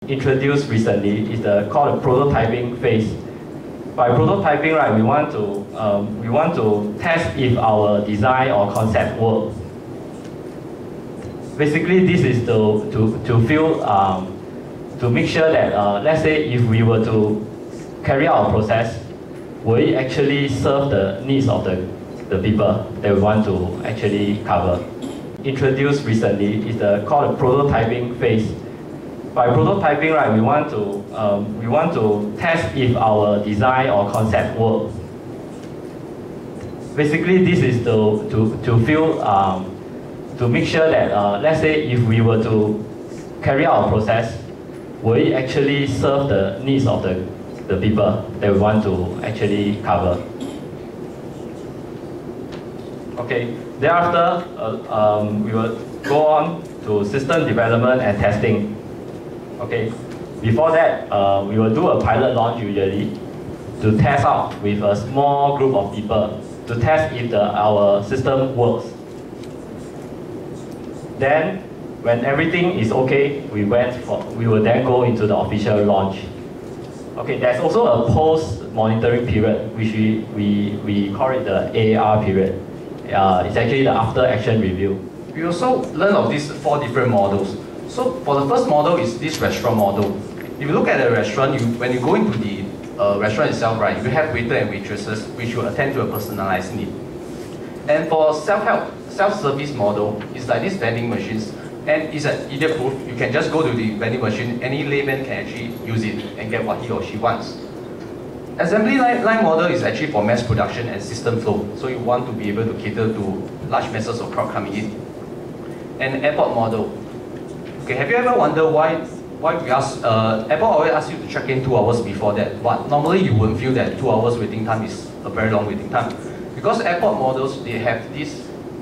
introduced recently is called the prototyping phase. By prototyping, right, we want to test if our design or concept works. Basically, this is to make sure that let's say if we were to carry out a process, will it actually serve the needs of the people that we want to actually cover. Introduced recently is called the prototyping phase. By prototyping, right, we want to test if our design or concept works. Basically, this is to make sure that let's say if we were to carry out a process, will it actually serve the needs of the people that we want to actually cover. Okay. Thereafter, we will go on to system development and testing. Okay. Before that, we will do a pilot launch usually to test out with a small group of people to test if our system works. Then, when everything is okay, we will then go into the official launch. Okay. There's also a post-monitoring period, which we call it the AR period. It's actually the after-action review. We also learn of these 4 different models. So for the first model is this restaurant model. If you look at a restaurant, when you go into the restaurant itself, right, you have waiter and waitresses which will attend to a personalized need. And for self-service model, it's like these vending machines, and it's an idiot-proof. You can just go to the vending machine, any layman can actually use it and get what he or she wants. Assembly line model is actually for mass production and system flow. So you want to be able to cater to large masses of crowd coming in. And airport model. Okay, have you ever wondered why we ask, airport always asks you to check in 2 hours before that, but normally you wouldn't feel that 2 hours waiting time is a very long waiting time. Because airport models, they have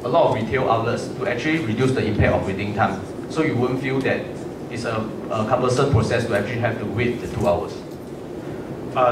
a lot of retail outlets to actually reduce the impact of waiting time. So you wouldn't feel that it's a cumbersome process to actually have to wait the 2 hours.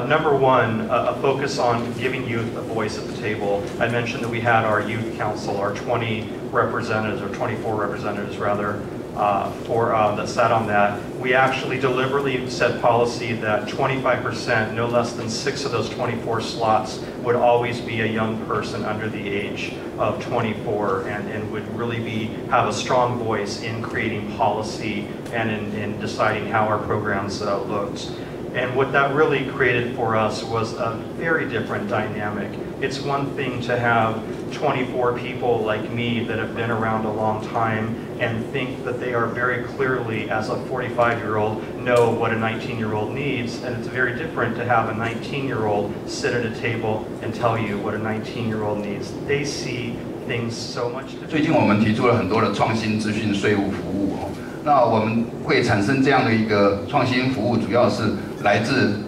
Number one, a focus on giving youth a voice at the table. I mentioned that we had our youth council, our 20 representatives, or 24 representatives rather, that sat on that. We actually deliberately set policy that 25%, no less than 6 of those 24 slots, would always be a young person under the age of 24 and would really have a strong voice in creating policy and in deciding how our programs looked. And what that really created for us was a very different dynamic. It's one thing to have 24 people like me that have been around a long time and think that they are very clearly, as a 45-year-old, know what a 19-year-old needs. And it's very different to have a 19-year-old sit at a table and tell you what a 19-year-old needs. They see things so much different. 最近我们提出了很多的创新资讯税务服务哦。那我们会产生这样的一个创新服务，主要是来自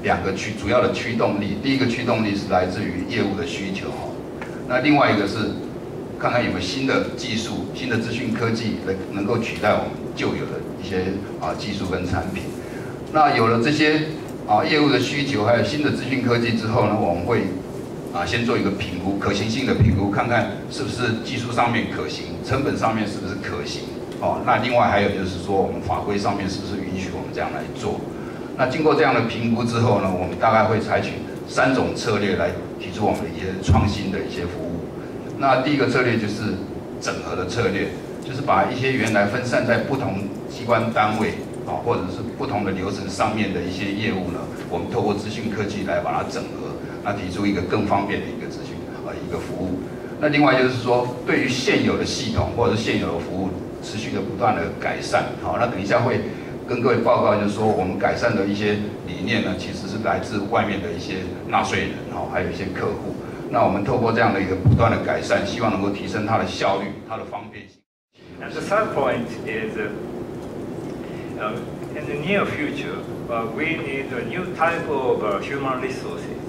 2个主要的驱动力。第一个驱动力是来自于业务的需求，那另外一个是看看有没有新的技术、新的资讯科技能够取代我们旧有的一些技术跟产品。那有了这些业务的需求，还有新的资讯科技之后呢，我们会先做一个评估，可行性的评估，看看是不是技术上面可行，成本上面是不是可行。那另外还有就是说，我们法规上面是不是允许我们这样来做？那经过这样的评估之后呢，我们大概会采取3种策略来提出我们的一些创新的一些服务。那第一个策略就是整合的策略，就是把一些原来分散在不同机关单位或者是不同的流程上面的一些业务呢，我们透过资讯科技来把它整合，那提出一个更方便的一个资讯一个服务。那另外就是说，对于现有的系统或者是现有的服务，持续的不断的改善。好，那等一下会跟各位报告，就是说我们改善的一些理念呢，其实是来自外面的一些纳税人，还有一些客户。那我们透过这样的一个不断的改善，希望能够提升它的效率、它的方便性。And the third point is, in the near future, we need a new type of human resources.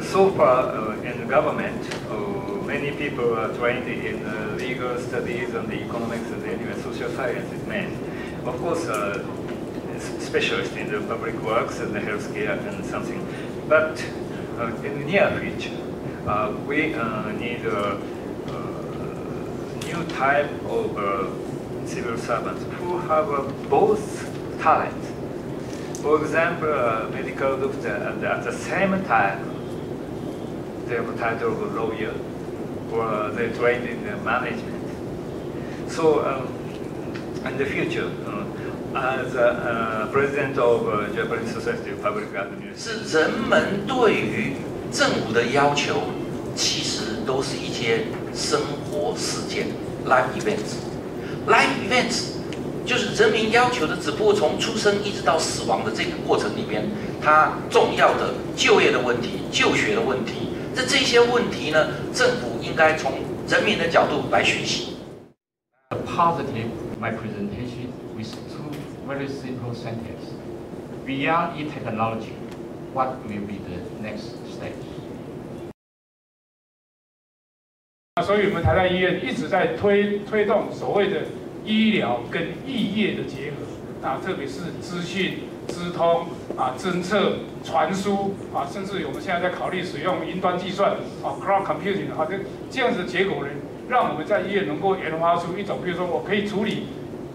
So far, in the government, many people are trained in legal studies and economics and anyway, social sciences, men. Of course, specialists in the public works and the healthcare and something. But in the near future, we need a new type of civil servants who have both talent. For example, medical doctor, and at the same time, they have a title of lawyer, or they trained in management. So, in the future, as president of Japanese Society of Public Administration, 是人们对于政府的要求，其实都是一些生活事件 （life events）。life events 就是人民要求的，只不过从出生一直到死亡的这个过程里面，它重要的就业的问题、就学的问题，这些问题呢，政府应该从人民的角度来学习。Positive my presentation with two very simple sentences. Beyond e-technology, what will be the next stage? 所以我们台大医院一直在推动所谓的医疗跟医业的结合啊，特别是资讯、资通啊、侦测、传输啊，甚至我们现在在考虑使用云端计算啊 （cloud computing） 啊，这样子的结果呢，让我们在医院能够研发出一种，比如说我可以处理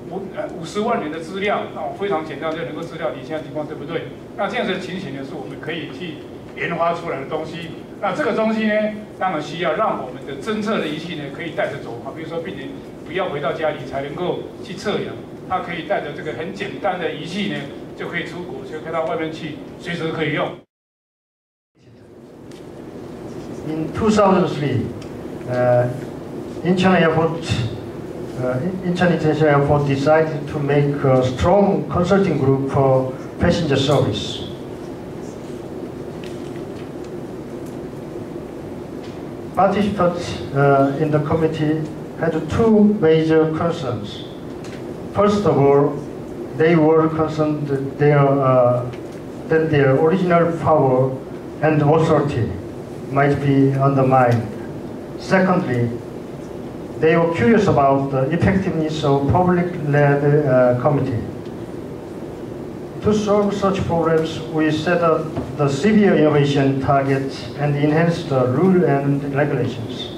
50万人的资料，那我非常简单就能够知道你现在情况对不对？那这样子的情形呢，是我们可以去研发出来的东西。那这个东西呢，当然需要让我们的侦测的仪器呢可以带着走啊，比如说病人不要回到家里才能够去测量，他可以带着这个很简单的仪器呢，就可以出国，就可以到外面去，随时可以用。In 2003, Incheon International Airport decided to make a strong consulting group for passenger service. Participants in the committee had two major concerns. First of all, they were concerned that their original power and authority might be undermined. Secondly, they were curious about the effectiveness of public-led committee. To solve such problems, we set up the severe innovation target and enhanced the rule and regulations.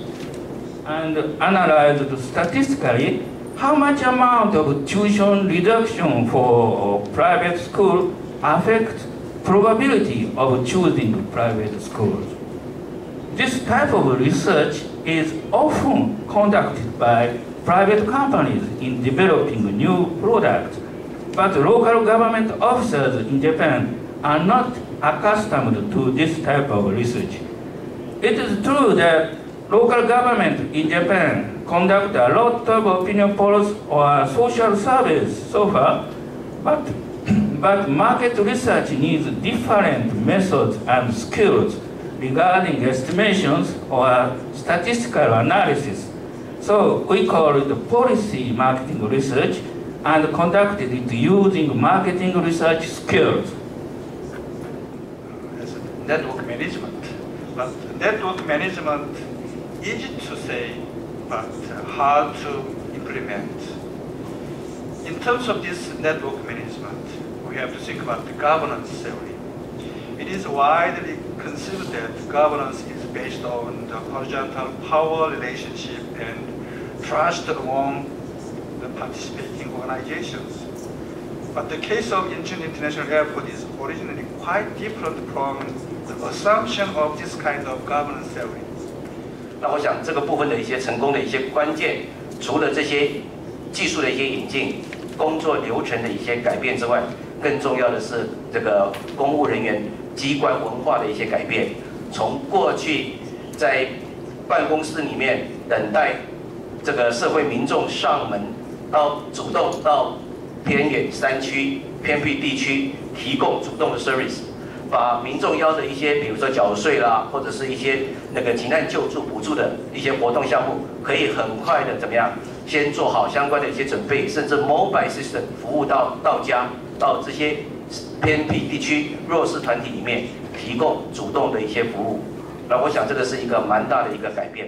And analyzed statistically how much amount of tuition reduction for private school affects probability of choosing private schools. This type of research is often conducted by private companies in developing new products, but local government officers in Japan are not accustomed to this type of research. It is true that local government in Japan conduct a lot of opinion polls or social surveys so far, but market research needs different methods and skills regarding estimations or statistical analysis. So we call it policy marketing research and conducted it using marketing research skills. As network management, but network management easy to say, but hard to implement. In terms of this network management, we have to think about the governance theory. It is widely considered that governance is based on the horizontal power relationship and trust among the participating organizations. But the case of Incheon International Airport is originally quite different from the assumption of this kind of governance theory. 那我想这个部分的一些成功的一些关键，除了这些技术的一些引进、工作流程的一些改变之外，更重要的是这个公务人员机关文化的一些改变。从过去在办公室里面等待这个社会民众上门，到主动到偏远山区、偏僻地区提供主动的 service。 把民众要的一些，比如说缴税啦，或者是一些那个急难救助补助的一些活动项目，可以很快的怎么样，先做好相关的一些准备，甚至 mobile system 服务到家，到这些偏僻地区弱势团体里面提供主动的一些服务。那我想这个是一个蛮大的一个改变。